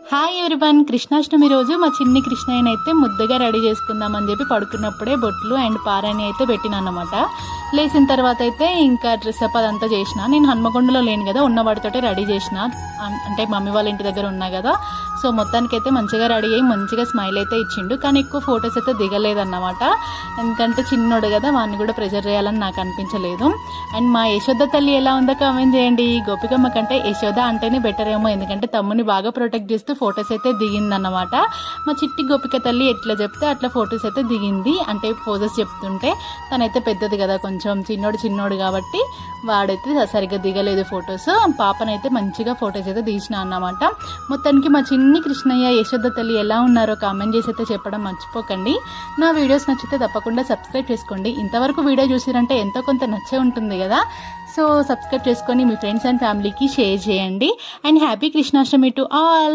Hi everyone, Krishnashtami రోజు మా చిన్ని కృష్ణయ్యని అయితే ముద్దగా రెడీ చేసుకుందామని చెప్పి పడుకున్నప్పుడే బొట్లు అండ్ పారాని అయితే పెట్టినా అన్నమాట. లేచిన తర్వాత అయితే ఇంకా డ్రెస్ అప్ అదంతా చేసిన. నేను హన్మకొండలో లేను కదా, ఉన్నవాడితోటే రెడీ చేసిన. అంటే మమ్మీ వాళ్ళ ఇంటి దగ్గర ఉన్నా కదా, సో మొత్తానికైతే మంచిగా రెడీ అయ్యి మంచిగా స్మైల్ అయితే ఇచ్చిండు. కానీ ఎక్కువ ఫొటోస్ అయితే దిగలేదన్నమాట, ఎందుకంటే చిన్నోడు కదా, వాడిని కూడా ప్రెజర్ చేయాలని నాకు అనిపించలేదు. అండ్ మా యశోద తల్లి ఎలా ఉందో కామెంట్ చేయండి. గోపికమ్మ కంటే యశోద అంటేనే బెటర్ ఏమో, ఎందుకంటే తమ్ముని బాగా ప్రొటెక్ట్ చేస్తూ ఫొటోస్ అయితే దిగిందన్నమాట. మా చిట్టి గోపిక తల్లి ఎట్లా చెప్తే అట్లా ఫొటోస్ అయితే దిగింది. అంటే పోజెస్ చెప్తుంటే తనైతే పెద్దది కదా, కొంచెం చిన్నోడు కాబట్టి వాడైతే సరిగ్గా దిగలేదు ఫొటోస్. పాపనైతే మంచిగా ఫొటోస్ అయితే తీసిన అన్నమాట. మొత్తానికి మా చిన్ని కృష్ణయ్య యశోద తల్లి ఎలా ఉన్నారో కామెంట్ చేసి అయితే చెప్పడం మర్చిపోకండి. నా వీడియోస్ నచ్చితే తప్పకుండా సబ్స్క్రైబ్ చేసుకోండి. ఇంతవరకు వీడియో చూసిరంటే ఎంతో కొంత నచ్చే ఉంటుంది కదా, సో సబ్స్క్రైబ్ చేసుకొని మీ ఫ్రెండ్స్ అండ్ ఫ్యామిలీకి షేర్ చేయండి. And happy Krishnashtami to all.